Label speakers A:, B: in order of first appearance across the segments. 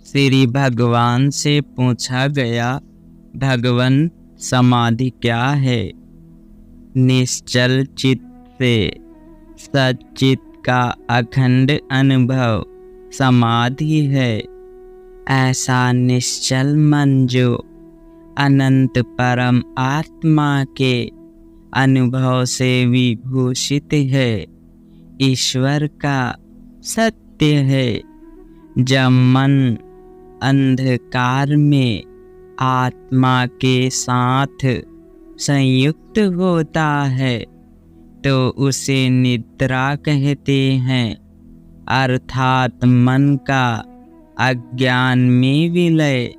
A: श्री भगवान से पूछा गया, भगवन समाधि क्या है? निश्चल चित्त से सच्चित का अखंड अनुभव समाधि है। ऐसा निश्चल मन जो अनंत परम आत्मा के अनुभव से विभूषित है, ईश्वर का सत्य है। जब मन अंधकार में आत्मा के साथ संयुक्त होता है तो उसे निद्रा कहते हैं, अर्थात मन का अज्ञान में विलय।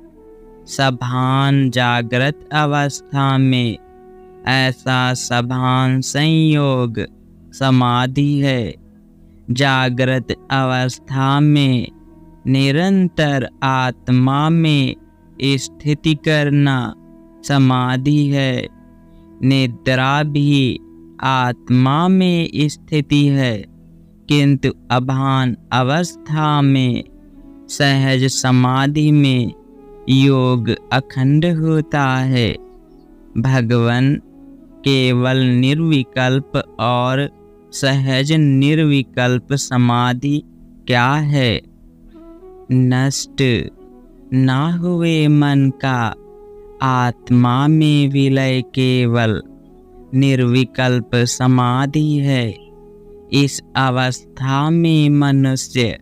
A: सभान जागृत अवस्था में ऐसा सभान संयोग समाधि है। जागृत अवस्था में निरंतर आत्मा में स्थिति करना समाधि है। निद्रा भी आत्मा में स्थिति है, किंतु अभान अवस्था में सहज समाधि में योग अखंड होता है। भगवन केवल निर्विकल्प और सहज निर्विकल्प समाधि क्या है? नष्ट ना हुए मन का आत्मा में विलय केवल निर्विकल्प समाधि है। इस अवस्था में मनुष्य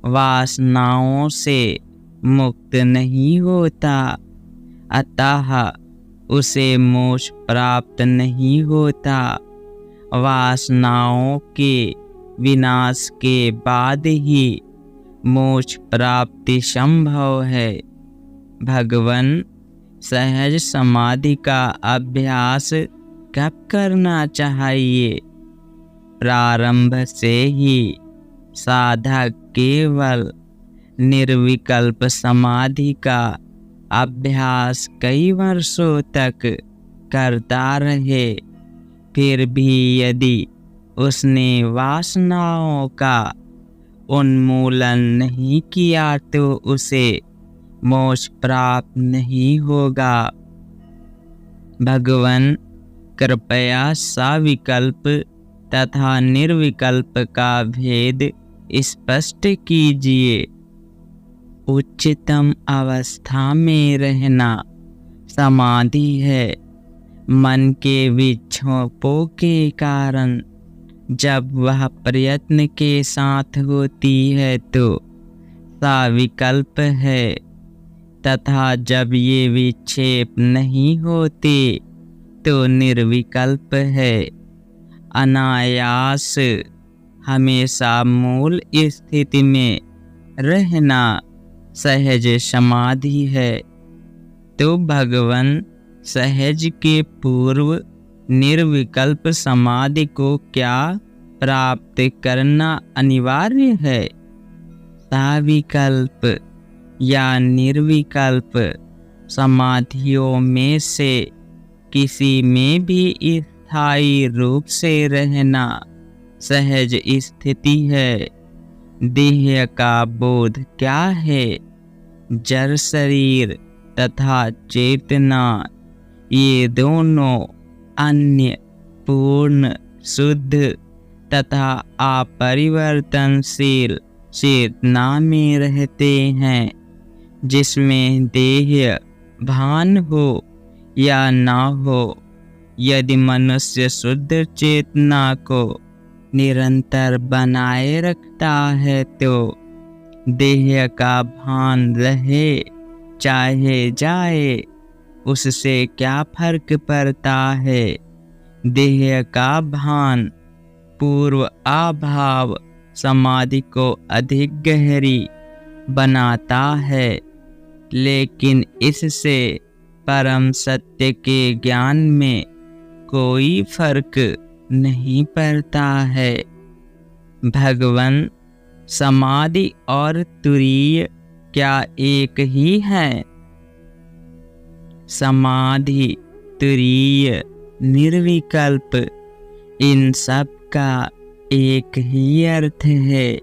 A: वासनाओं से मुक्त नहीं होता, अतः उसे मोक्ष प्राप्त नहीं होता। वासनाओं के विनाश के बाद ही मोक्ष प्राप्ति संभव है। भगवन सहज समाधि का अभ्यास कब करना चाहिए? प्रारंभ से ही साधक केवल निर्विकल्प समाधि का अभ्यास कई वर्षों तक करता रहे, फिर भी यदि उसने वासनाओं का उन्मूलन नहीं किया तो उसे मोक्ष प्राप्त नहीं होगा। भगवन कृपया सविकल्प तथा निर्विकल्प का भेद स्पष्ट कीजिए। उच्चतम अवस्था में रहना समाधि है। मन के विक्षोभों के कारण जब वह प्रयत्न के साथ होती है तो सविकल्प है, तथा जब ये विक्षेप नहीं होते तो निर्विकल्प है। अनायास हमेशा मूल स्थिति में रहना सहज समाधि है। तो भगवन सहज के पूर्व निर्विकल्प समाधि को क्या प्राप्त करना अनिवार्य है? सविकल्प या निर्विकल्प समाधियों में से किसी में भी स्थायी रूप से रहना सहज स्थिति है। देह का बोध क्या है? जड़ शरीर तथा चेतना ये दोनों अन्य पूर्ण शुद्ध तथा अपरिवर्तनशील चेतना में रहते हैं, जिसमें देह भान हो या ना हो। यदि मनुष्य शुद्ध चेतना को निरंतर बनाए रखता है तो देह का भान रहे चाहे जाए, उससे क्या फर्क पड़ता है? देह का भान पूर्व अभाव समाधि को अधिक गहरी बनाता है, लेकिन इससे परम सत्य के ज्ञान में कोई फर्क नहीं पड़ता है। भगवन समाधि और तुरीय क्या एक ही है? समाधि, तुरीय, निर्विकल्प इन सब का एक ही अर्थ है।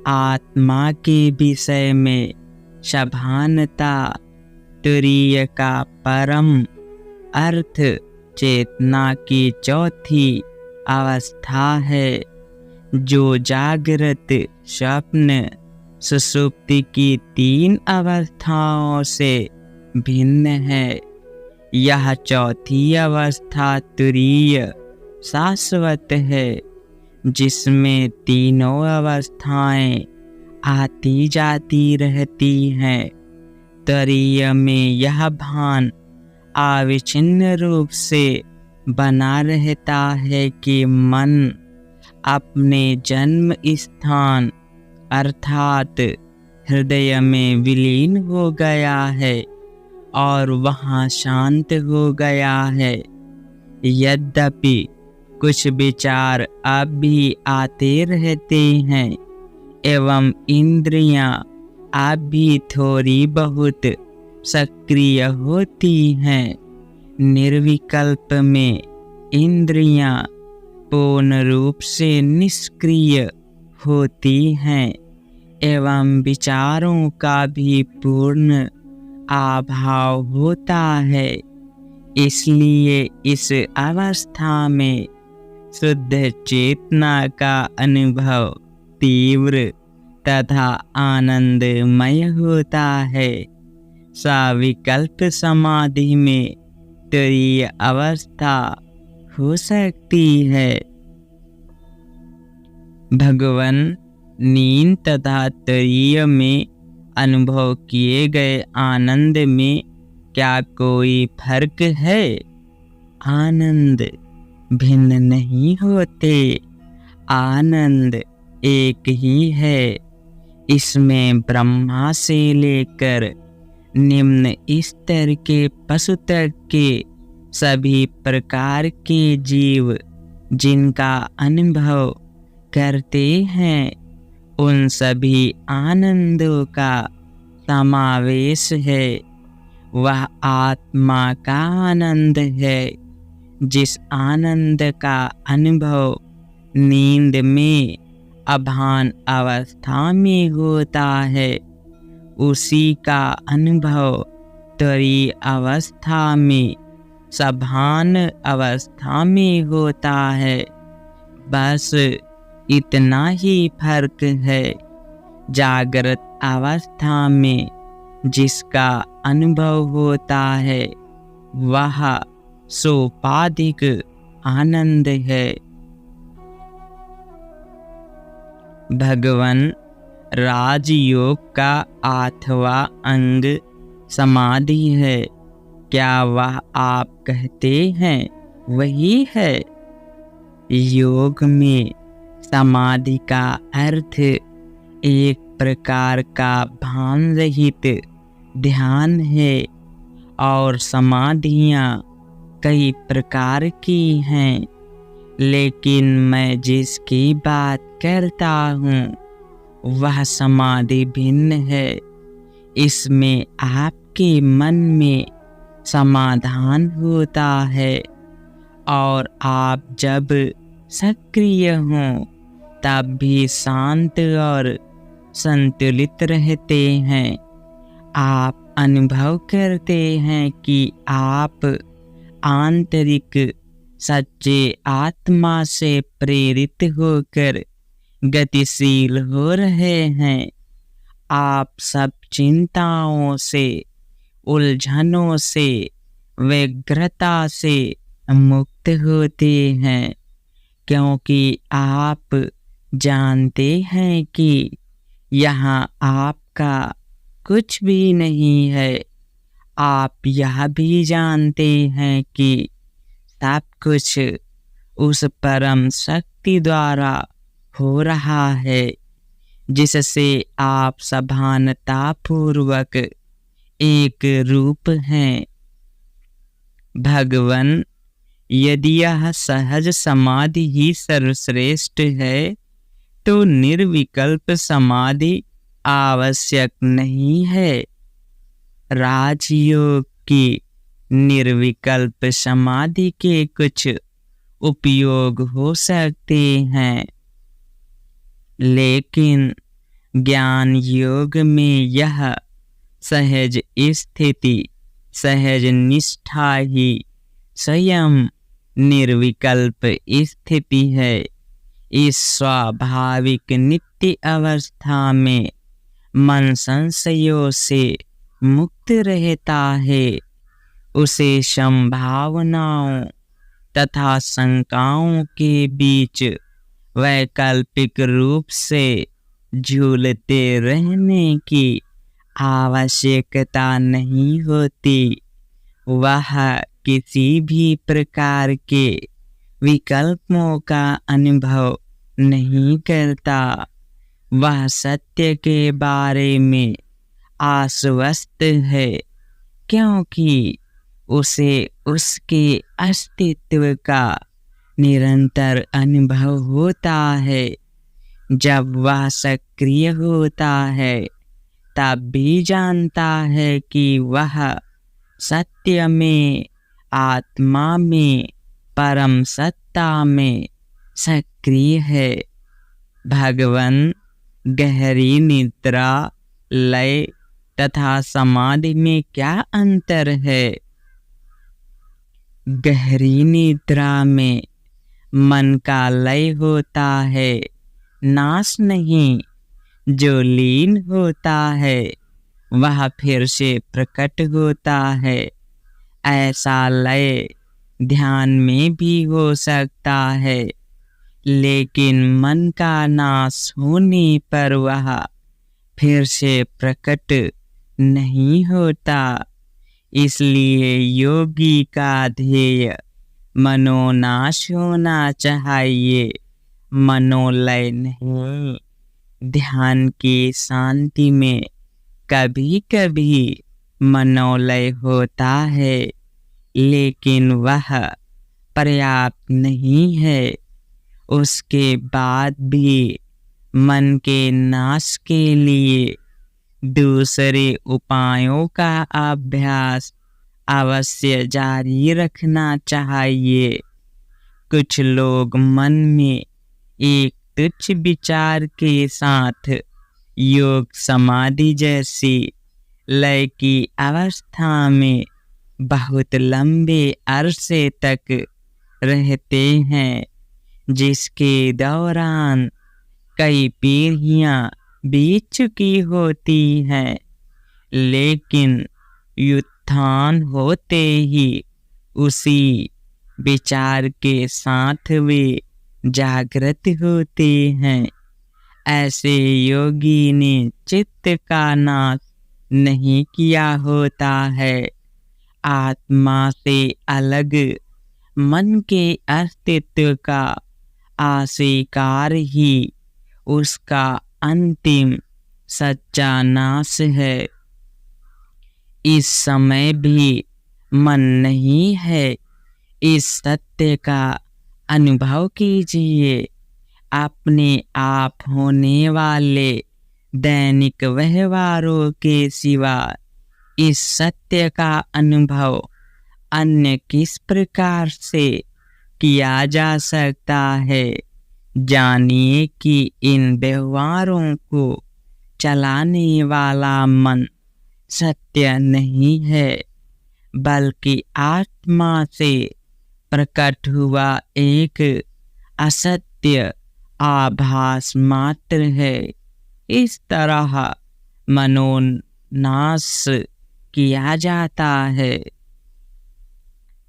A: आत्मा के विषय में सभानता तुरीय का परम अर्थ चेतना की चौथी अवस्था है, जो जागृत, स्वप्न, सुषुप्ति की 3 अवस्थाओं से भिन्न है। यह चौथी अवस्था तुरीय शाश्वत है, जिसमें तीनों अवस्थाएं आती जाती रहती हैं। तुरीय में यह भान अविच्छिन्न रूप से बना रहता है कि मन अपने जन्म स्थान अर्थात हृदय में विलीन हो गया है और वहाँ शांत हो गया है। यद्यपि कुछ विचार अब भी आते रहते हैं एवं इंद्रियां अब भी थोड़ी बहुत सक्रिय होती हैं, निर्विकल्प में इंद्रियां पूर्ण रूप से निष्क्रिय होती हैं एवं विचारों का भी पूर्ण अभाव होता है। इसलिए इस अवस्था में शुद्ध चेतना का अनुभव तीव्र तथा आनंदमय होता है। सविकल्प समाधि में तुरीय अवस्था हो सकती है। भगवान नींद तथा तुरीय में अनुभव किए गए आनंद में क्या कोई फर्क है? आनंद भिन्न नहीं होते, आनंद एक ही है। इसमें ब्रह्मा से लेकर निम्न स्तर के पशु तक के सभी प्रकार के जीव जिनका अनुभव करते हैं, उन सभी आनंदों का समावेश है। वह आत्मा का आनंद है। जिस आनंद का अनुभव नींद में अभान अवस्था में होता है, उसी का अनुभव तुरीय अवस्था में सभान अवस्था में होता है। बस इतना ही फर्क है। जागृत अवस्था में जिसका अनुभव होता है वह सोपाधिक आनंद है। भगवान राजयोग का 8वां अंग समाधि है। क्या वह आप कहते हैं वही है? योग में समाधि का अर्थ एक प्रकार का भान रहित ध्यान है और समाधियाँ कई प्रकार की हैं, लेकिन मैं जिसकी बात करता हूँ वह समाधि भिन्न है। इसमें आपके मन में समाधान होता है और आप जब सक्रिय हों तब भी शांत और संतुलित रहते हैं। आप अनुभव करते हैं कि आप आंतरिक सच्चे आत्मा से प्रेरित होकर गतिशील हो रहे हैं। आप सब चिंताओं से, उलझनों से, व्यग्रता से मुक्त होते हैं, क्योंकि आप जानते हैं कि यहाँ आपका कुछ भी नहीं है। आप यह भी जानते हैं कि सब कुछ उस परम शक्ति द्वारा हो रहा है, जिससे आप सभानता पूर्वक एक रूप हैं। भगवान, यदि यह सहज समाधि ही सर्वश्रेष्ठ है तो निर्विकल्प समाधि आवश्यक नहीं है। राजयोग की निर्विकल्प समाधि के कुछ उपयोग हो सकते हैं, लेकिन ज्ञान योग में यह सहज स्थिति, सहज निष्ठा ही स्वयं निर्विकल्प स्थिति है। इस स्वाभाविक नित्य अवस्था में मन संशयों से मुक्त रहता है। उसे संभावनाओं तथा शंकाओं के बीच वैकल्पिक रूप से झूलते रहने की आवश्यकता नहीं होती। वह किसी भी प्रकार के विकल्पों का अनुभव नहीं करता। वह सत्य के बारे में आश्वस्त है, क्योंकि उसे उसके अस्तित्व का निरंतर अनुभव होता है। जब वह सक्रिय होता है तब भी जानता है कि वह सत्य में, आत्मा में, परम सत्ता में सक्रिय है। भगवान गहरी निद्रा, लय तथा समाधि में क्या अंतर है? गहरी निद्रा में मन का लय होता है, नाश नहीं। जो लीन होता है वह फिर से प्रकट होता है। ऐसा लय ध्यान में भी हो सकता है, लेकिन मन का नाश होने पर वह फिर से प्रकट नहीं होता। इसलिए योगी का ध्येय मनोनाश होना चाहिए, मनोलय नहीं। ध्यान की शांति में कभी कभी मनोलय होता है, लेकिन वह पर्याप्त नहीं है। उसके बाद भी मन के नाश के लिए दूसरे उपायों का अभ्यास अवश्य जारी रखना चाहिए। कुछ लोग मन में एक तुच्छ विचार के साथ योग समाधि जैसी लय की अवस्था में बहुत लंबे अरसे तक रहते हैं, जिसके दौरान कई पीढ़ियां बीत चुकी होती हैं। लेकिन उत्थान होते ही उसी विचार के साथ वे जागृत होते हैं। ऐसे योगी ने चित्त का नाश नहीं किया होता है। आत्मा से अलग मन के अस्तित्व का अस्वीकार ही उसका अंतिम सच्चा नाश है। इस समय भी मन नहीं है, इस सत्य का अनुभव कीजिए। अपने आप होने वाले दैनिक व्यवहारों के सिवा इस सत्य का अनुभव अन्य किस प्रकार से किया जा सकता है? जानिए कि इन व्यवहारों को चलाने वाला मन सत्य नहीं है, बल्कि आत्मा से प्रकट हुआ एक असत्य आभास मात्र है। इस तरह मनोनाश किया जाता है।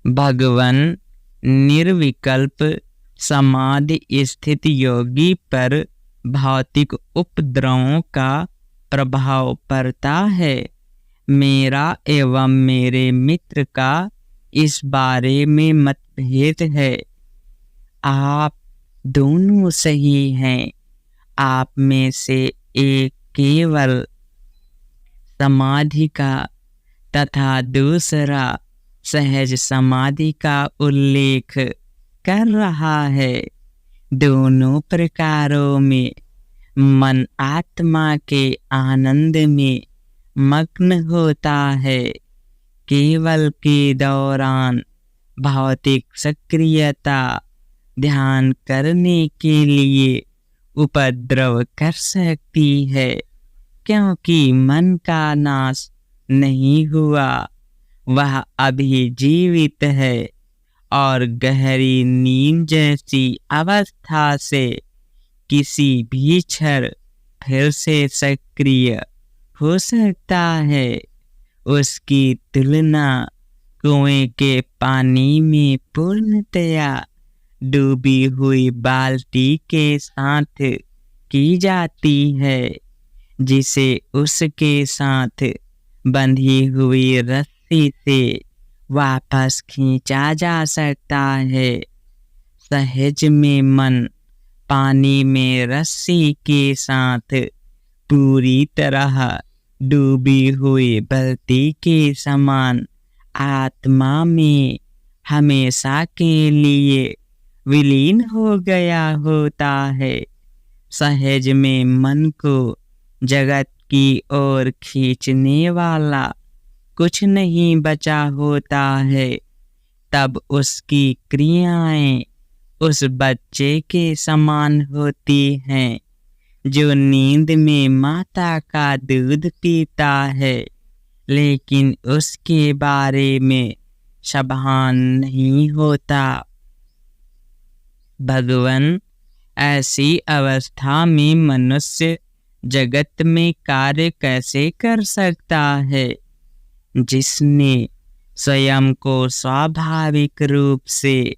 A: भगवान निर्विकल्प समाधि स्थित योगी पर भौतिक उपद्रवों का प्रभाव पड़ता है। मेरा एवं मेरे मित्र का इस बारे में मतभेद है। आप दोनों सही हैं। आप में से एक केवल समाधि का तथा दूसरा सहज समाधि का उल्लेख कर रहा है। दोनों प्रकारों में मन आत्मा के आनंद में मग्न होता है। केवल के दौरान भौतिक सक्रियता ध्यान करने के लिए उपद्रव कर सकती है, क्योंकि मन का नाश नहीं हुआ, वह अभी जीवित है और गहरी नींद जैसी अवस्था से किसी भी क्षण फिर से सक्रिय हो सकता है। उसकी तुलना कुएं के पानी में पूर्णतया डूबी हुई बाल्टी के साथ की जाती है, जिसे उसके साथ बंधी हुई रस्सी से वापस खींचा जा सकता है। सहज में मन पानी में रस्सी के साथ पूरी तरह डूबी हुई बाल्टी के समान आत्मा में हमेशा के लिए विलीन हो गया होता है। सहज में मन को जगत की ओर खींचने वाला कुछ नहीं बचा होता है। तब उसकी क्रियाएं उस बच्चे के समान होती हैं जो नींद में माता का दूध पीता है, लेकिन उसके बारे में शभान नहीं होता। भगवान, ऐसी अवस्था में मनुष्य जगत में कार्य कैसे कर सकता है? जिसने स्वयं को स्वाभाविक रूप से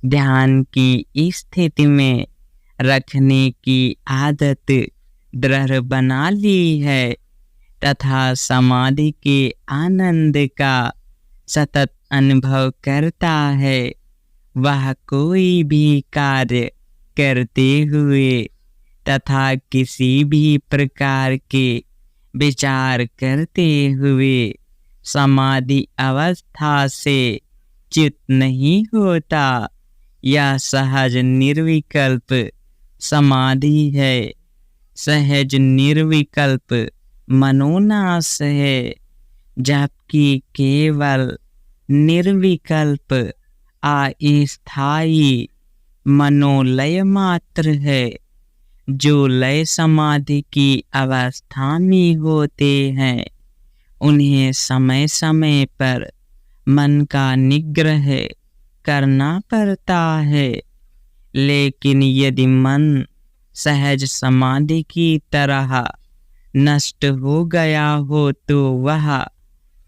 A: ध्यान की स्थिति में रखने की आदत दृढ़ बना ली है तथा समाधि के आनंद का सतत अनुभव करता है, वह कोई भी कार्य करते हुए तथा किसी भी प्रकार के विचार करते हुए समाधि अवस्था से च्युत नहीं होता। यह सहज निर्विकल्प समाधि है। सहज निर्विकल्प मनोनाश है, जबकि केवल निर्विकल्प अस्थायी मनोलय मात्र है। जो लय समाधि की अवस्था में होते हैं, उन्हें समय समय पर मन का निग्रह करना पड़ता है। लेकिन यदि मन सहज समाधि की तरह नष्ट हो गया हो तो वह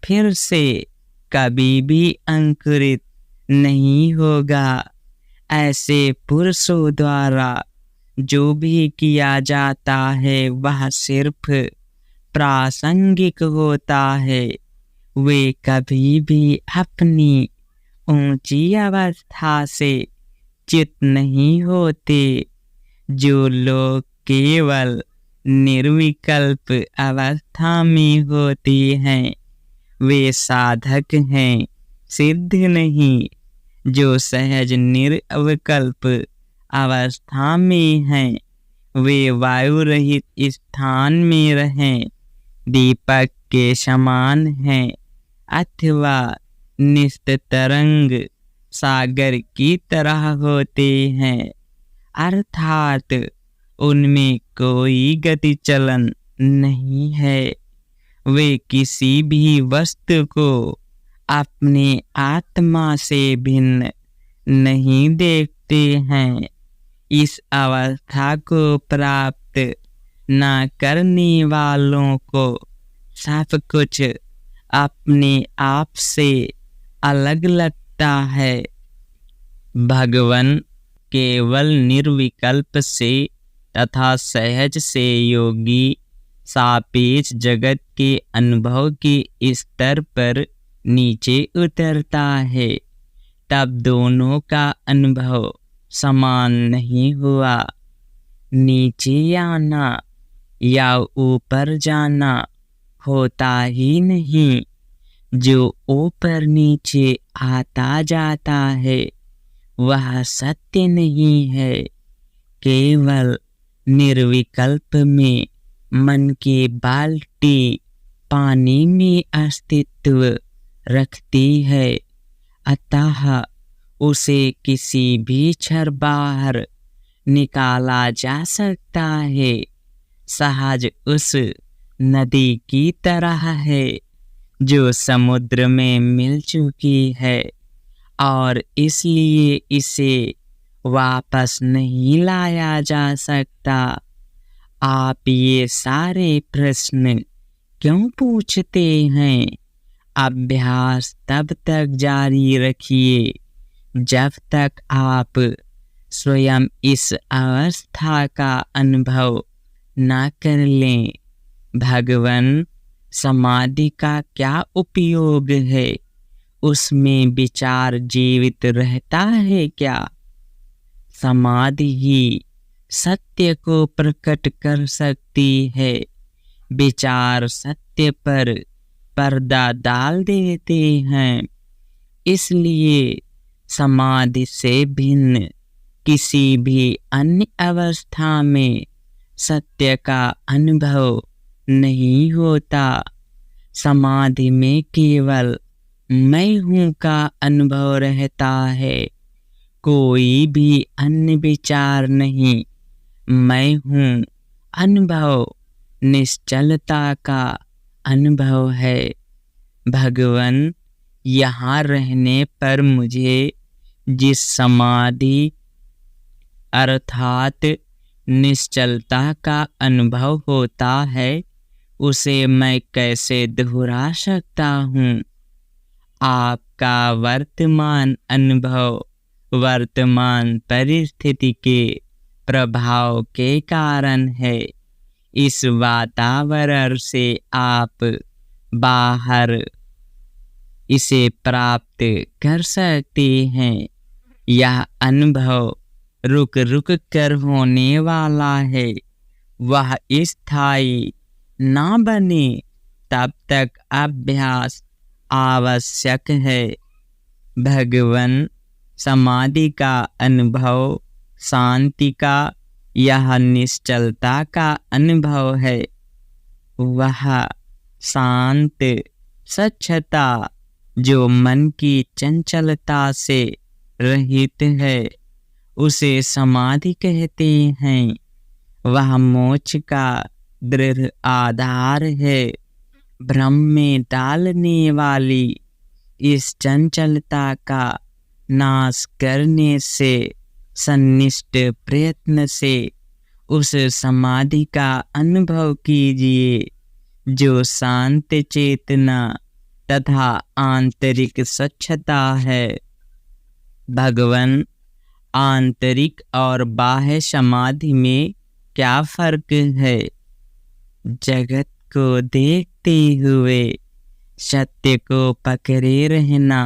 A: फिर से कभी भी अंकुरित नहीं होगा। ऐसे पुरुषों द्वारा जो भी किया जाता है वह सिर्फ प्रासंगिक होता है। वे कभी भी अपनी ऊंची अवस्था से च्युत नहीं होते। जो लोग केवल निर्विकल्प अवस्था में होते हैं, वे साधक हैं, सिद्ध नहीं। जो सहज निर्विकल्प अवस्था में हैं, वे वायु रहित स्थान में रहें, दीपक के समान हैं अथवा निस्तरंग सागर की तरह होते हैं, अर्थात उनमें कोई गति चलन नहीं है। वे किसी भी वस्तु को अपने आत्मा से भिन्न नहीं देखते हैं। इस अवस्था को प्राप्त न करने वालों को सब कुछ अपने आप से अलग लगता है। भगवान केवल निर्विकल्प से तथा सहज से योगी सापेक्ष जगत के अनुभव के स्तर पर नीचे उतरता है। तब दोनों का अनुभव समान नहीं हुआ। नीचे आना या ऊपर जाना होता ही नहीं। जो ऊपर नीचे आता जाता है वह सत्य नहीं है। केवल निर्विकल्प में मन की बाल्टी पानी में अस्तित्व रखती है, अतः उसे किसी भी क्षण बाहर निकाला जा सकता है। सहज उस नदी की तरह है जो समुद्र में मिल चुकी है और इसलिए इसे वापस नहीं लाया जा सकता। आप ये सारे प्रश्न क्यों पूछते हैं? अभ्यास तब तक जारी रखिए जब तक आप स्वयं इस अवस्था का अनुभव न कर लें। भगवान, समाधि का क्या उपयोग है? उसमें विचार जीवित रहता है क्या? समाधि ही सत्य को प्रकट कर सकती है। विचार सत्य पर पर्दा डाल देते हैं। इसलिए समाधि से भिन्न किसी भी अन्य अवस्था में सत्य का अनुभव नहीं होता। समाधि में केवल मैं हूँ का अनुभव रहता है, कोई भी अन्य विचार नहीं। मैं हूँ अनुभव निश्चलता का अनुभव है। भगवान, यहाँ रहने पर मुझे जिस समाधि अर्थात निश्चलता का अनुभव होता है उसे मैं कैसे दोहरा सकता हूँ? आपका वर्तमान अनुभव वर्तमान परिस्थिति के प्रभाव के कारण है। इस वातावरण से आप बाहर इसे प्राप्त कर सकते हैं। यह अनुभव रुक रुक कर होने वाला है। वह स्थायी ना बने तब तक अभ्यास आवश्यक है। भगवान, समाधि का अनुभव शांति का, यह निश्चलता का अनुभव है। वह शांत स्वच्छता जो मन की चंचलता से रहित है उसे समाधि कहते हैं। वह मोक्ष का दृढ़ आधार है। भ्रम में डालने वाली इस चंचलता का नाश करने से सन्निष्ठ प्रयत्न से उस समाधि का अनुभव कीजिए जो शांत चेतना तथा आंतरिक स्वच्छता है। भगवान, आंतरिक और बाह्य समाधि में क्या फर्क है? जगत को देखते हुए सत्य को पकड़े रहना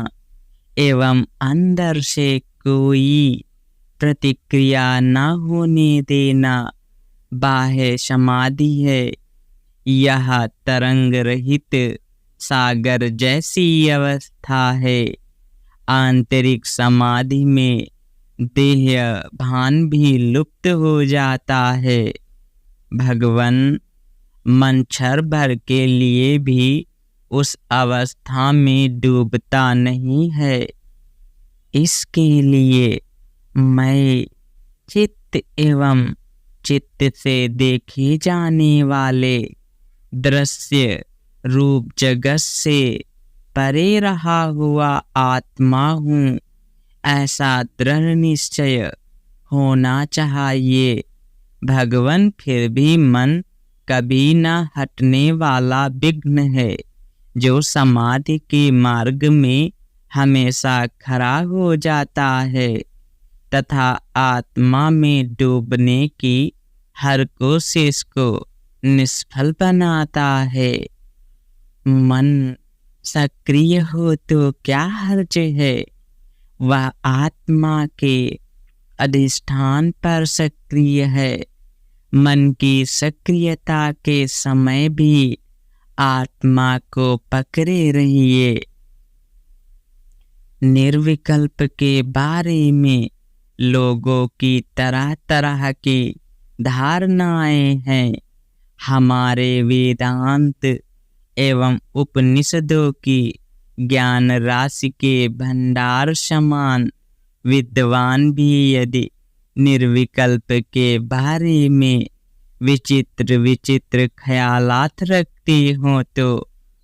A: एवं अंदर से कोई प्रतिक्रिया न होने देना बाह्य समाधि है। यह तरंग रहित सागर जैसी अवस्था है। आंतरिक समाधि में देह भान भी लुप्त हो जाता है। भगवान, मन क्षण भर के लिए भी उस अवस्था में डूबता नहीं है। इसके लिए मैं चित्त एवं चित्त से देखे जाने वाले दृश्य रूप जगत से परे रहा हुआ आत्मा हूँ, ऐसा दृढ़ निश्चय होना चाहिए। भगवान, फिर भी मन कभी न हटने वाला विघ्न है जो समाधि के मार्ग में हमेशा खड़ा हो जाता है तथा आत्मा में डूबने की हर कोशिश को निष्फल बनाता है। मन सक्रिय हो तो क्या हर्ज है? वह आत्मा के अधिष्ठान पर सक्रिय है। मन की सक्रियता के समय भी आत्मा को पकड़े रहिए। निर्विकल्प के बारे में लोगों की तरह तरह की धारणाएं हैं। हमारे वेदांत एवं उपनिषदों की ज्ञान राशि के भंडार समान विद्वान भी यदि निर्विकल्प के बारे में विचित्र विचित्र ख्यालात रखते हो तो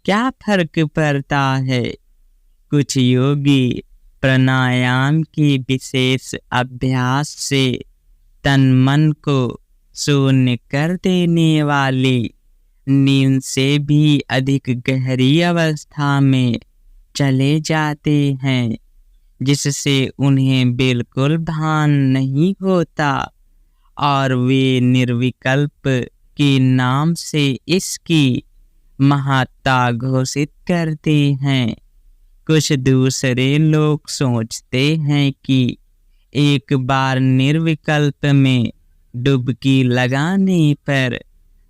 A: क्या फर्क पड़ता है। कुछ योगी प्राणायाम की विशेष अभ्यास से तन मन को शून्य कर देने वाली नींद से भी अधिक गहरी अवस्था में चले जाते हैं, जिससे उन्हें बिल्कुल भान नहीं होता और वे निर्विकल्प के नाम से इसकी महत्ता घोषित करते हैं। कुछ दूसरे लोग सोचते हैं कि एक बार निर्विकल्प में डुबकी लगाने पर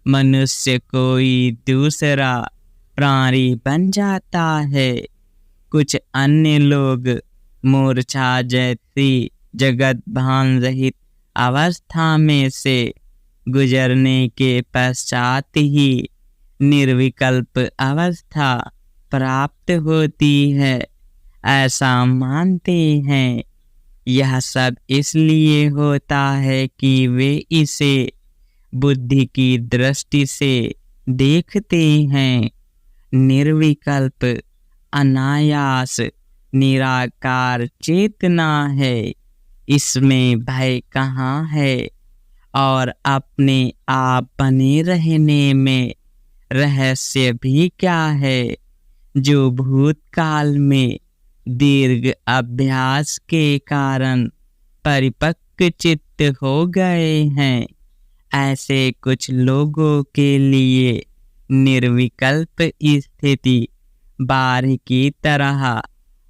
A: मनुष्य कोई दूसरा प्राणी बन जाता है। कुछ अन्य लोग मूर्छा जैसी जगत भान रहित अवस्था में से गुजरने के पश्चात ही निर्विकल्प अवस्था प्राप्त होती है, ऐसा मानते हैं। यह सब इसलिए होता है कि वे इसे बुद्धि की दृष्टि से देखते हैं। निर्विकल्प अनायास निराकार चेतना है, इसमें भय कहाँ है और अपने आप बने रहने में रहस्य भी क्या है, जो भूतकाल में दीर्घ अभ्यास के कारण परिपक्व चित्त हो गए हैं। ऐसे कुछ लोगों के लिए निर्विकल्प स्थिति बाढ़ की तरह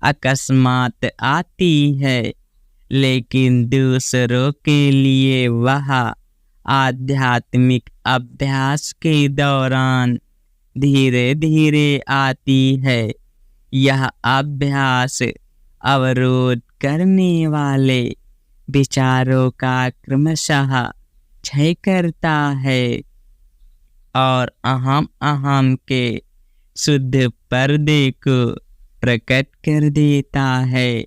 A: अकस्मात आती है, लेकिन दूसरों के लिए वह आध्यात्मिक अभ्यास के दौरान धीरे धीरे आती है। यह अभ्यास अवरोध करने वाले विचारों का क्रमशः क्षय करता है और अहम के शुद्ध पर्दे को प्रकट कर देता है।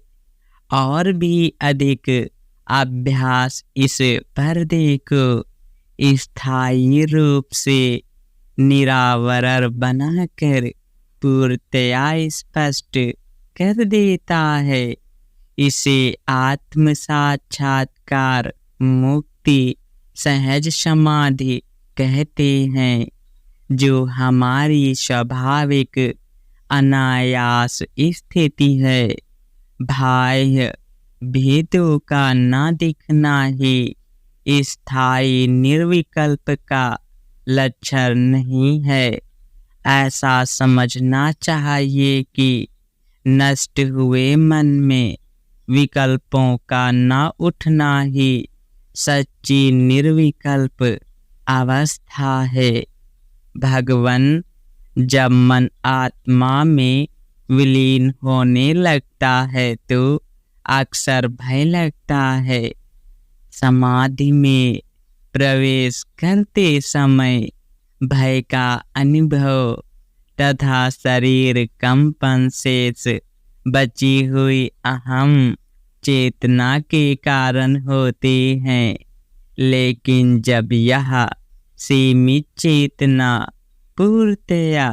A: और भी अधिक अभ्यास इस पर्दे को स्थायी रूप से निरावरण बनाकर पूर्णतया स्पष्ट कर देता है। इसे आत्म साक्षात्कार मुक्ति सहज समाधि कहते हैं, जो हमारी स्वाभाविक अनायास स्थिति है। बाह्य भेदों का न दिखना ही स्थायी निर्विकल्प का लक्षण नहीं है। ऐसा समझना चाहिए कि नष्ट हुए मन में विकल्पों का न उठना ही सच्ची निर्विकल्प अवस्था है। भगवान, जब मन आत्मा में विलीन होने लगता है तो अक्सर भय लगता है। समाधि में प्रवेश करते समय भय का अनुभव तथा शरीर कंपन से बची हुई अहम चेतना के कारण होते हैं, लेकिन जब यह सीमित चेतना पूर्णतया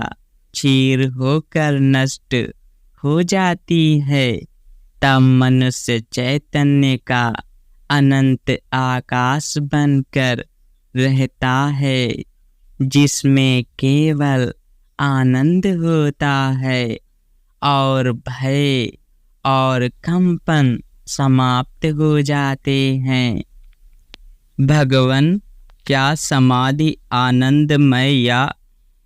A: क्षीण होकर नष्ट हो जाती है, तब मनुष्य चैतन्य का अनंत आकाश बनकर रहता है, जिसमें केवल आनंद होता है और भय और कंपन समाप्त हो जाते हैं। भगवान, क्या समाधि आनंदमय या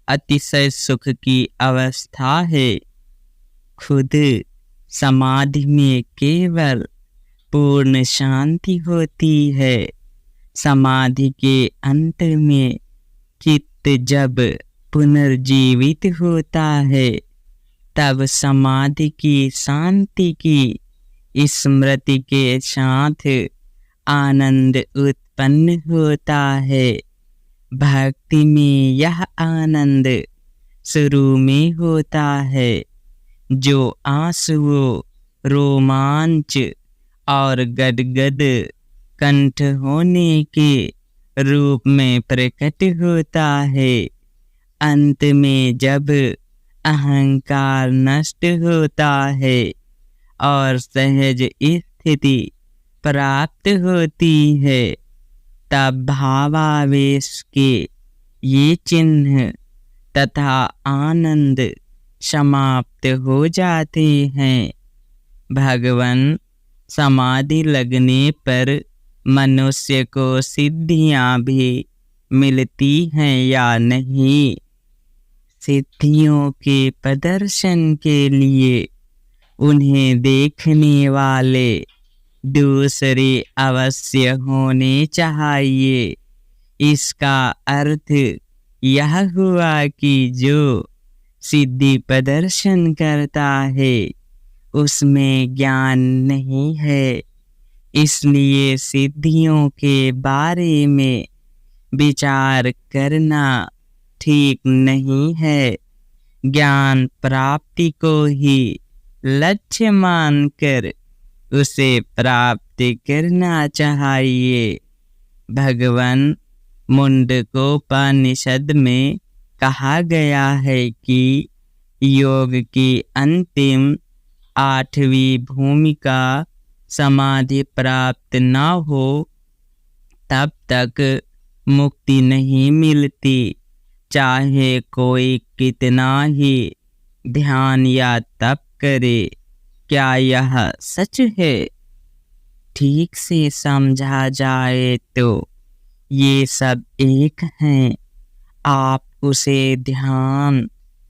A: अतिशय सुख की अवस्था है? खुद समाधि में केवल पूर्ण शांति होती है। समाधि के अंत में चित्त जब पुनर्जीवित होता है, तब समाधि की शांति की स्मृति के साथ आनंद उत्पन्न होता है। भक्ति में यह आनंद शुरू में होता है, जो आंसुओं, रोमांच और गदगद कंठ होने के रूप में प्रकट होता है। अंत में जब अहंकार नष्ट होता है और सहज स्थिति प्राप्त होती है। तब भावावेश के ये चिन्ह तथा आनंद समाप्त हो जाते हैं। भगवान, समाधि लगने पर मनुष्य को सिद्धियां भी मिलती हैं या नहीं? सिद्धियों के प्रदर्शन के लिए उन्हें देखने वाले दूसरे अवश्य होने चाहिए। इसका अर्थ यह हुआ कि जो सिद्धि प्रदर्शन करता है उसमें ज्ञान नहीं है, इसलिए सिद्धियों के बारे में विचार करना ठीक नहीं है। ज्ञान प्राप्ति को ही लक्ष्य मानकर उसे प्राप्त करना चाहिए। भगवान, मुंडकोपनिषद में कहा गया है कि योग की अंतिम 8वीं भूमिका समाधि प्राप्त न हो तब तक मुक्ति नहीं मिलती, चाहे कोई कितना ही ध्यान या तप करे। क्या यह सच है? ठीक से समझा जाए तो ये सब एक हैं। आप उसे ध्यान,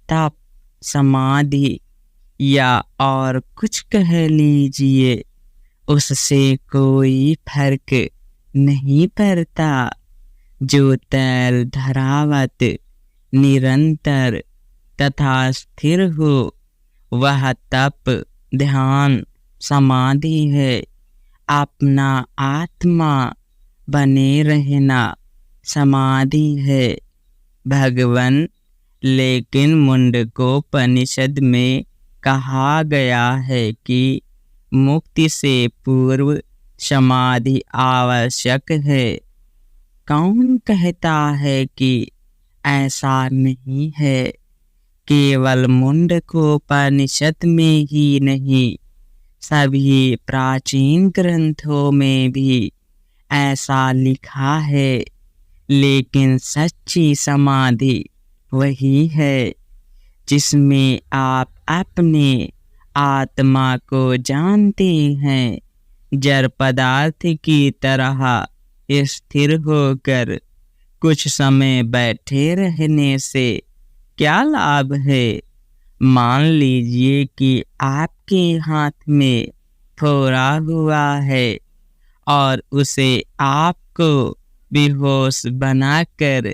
A: तप, समाधि या और कुछ कह लीजिए, उससे कोई फर्क नहीं पड़ता। जो तैल धरावत, निरंतर तथा स्थिर हो वह तप, ध्यान, समाधि है। अपना आत्मा बने रहना समाधि है। भगवान, लेकिन मुंडकोपनिषद में कहा गया है कि मुक्ति से पूर्व समाधि आवश्यक है। कौन कहता है कि ऐसा नहीं है? केवल मुंडकोपनिषद में ही नहीं, सभी प्राचीन ग्रंथों में भी ऐसा लिखा है। लेकिन सच्ची समाधि वही है जिसमें आप अपने आत्मा को जानते हैं। जड़ पदार्थ की तरह स्थिर होकर कुछ समय बैठे रहने से क्या लाभ है? मान लीजिए कि आपके हाथ में फोड़ा हुआ है और उसे आपको बेहोश बनाकर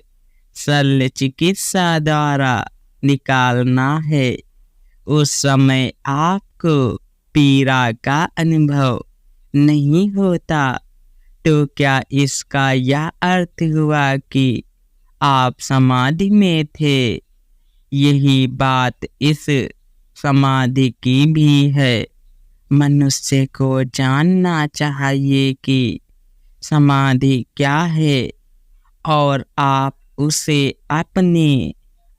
A: शल्य चिकित्सा द्वारा निकालना है। उस समय आपको पीड़ा का अनुभव नहीं होता, तो क्या इसका यह अर्थ हुआ कि आप समाधि में थे? यही बात इस समाधि की भी है। मनुष्य को जानना चाहिए कि समाधि क्या है और आप उसे अपने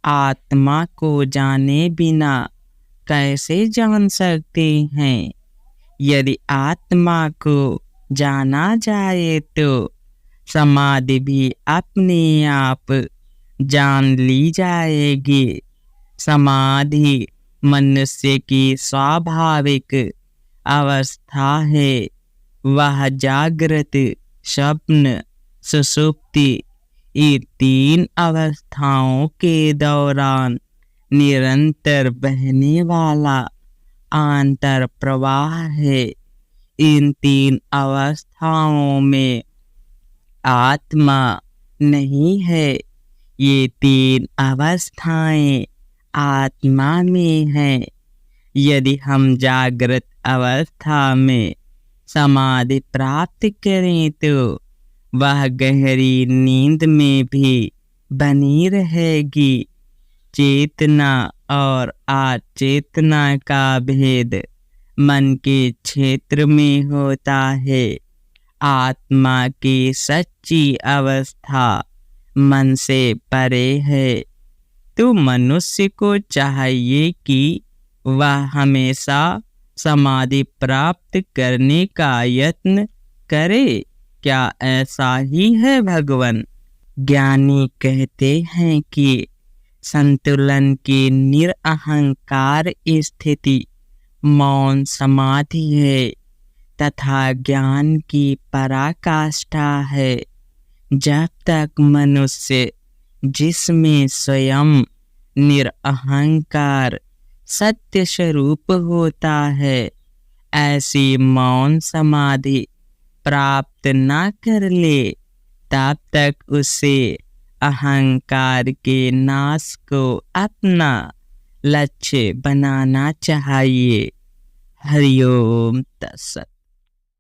A: आत्मा को जाने बिना कैसे जान सकते हैं? यदि आत्मा को जाना जाए तो समाधि भी अपने आप जान ली जाएगी। समाधि मनुष्य की स्वाभाविक अवस्था है। वह जागृत, स्वप्न, सुषुप्ति ये 3 अवस्थाओं के दौरान निरंतर बहने वाला आंतर प्रवाह है। इन 3 अवस्थाओं में आत्मा नहीं है। ये 3 अवस्थाएं आत्मा में हैं। यदि हम जागृत अवस्था में समाधि प्राप्त करें तो वह गहरी नींद में भी बनी रहेगी। चेतना और अचेतना का भेद मन के क्षेत्र में होता है। आत्मा की सच्ची अवस्था मन से परे है। तो मनुष्य को चाहिए कि वह हमेशा समाधि प्राप्त करने का यत्न करे। क्या ऐसा ही है भगवान? ज्ञानी कहते हैं कि संतुलन की निरअहंकार स्थिति मौन समाधि है तथा ज्ञान की पराकाष्ठा है। जब तक मनुष्य जिसमें स्वयं निरअहंकार सत्य स्वरूप होता है ऐसी मौन समाधि प्राप्त न कर ले, तब तक उसे अहंकार के नाश को अपना लक्ष्य बनाना चाहिए। हरिओम तत्सत।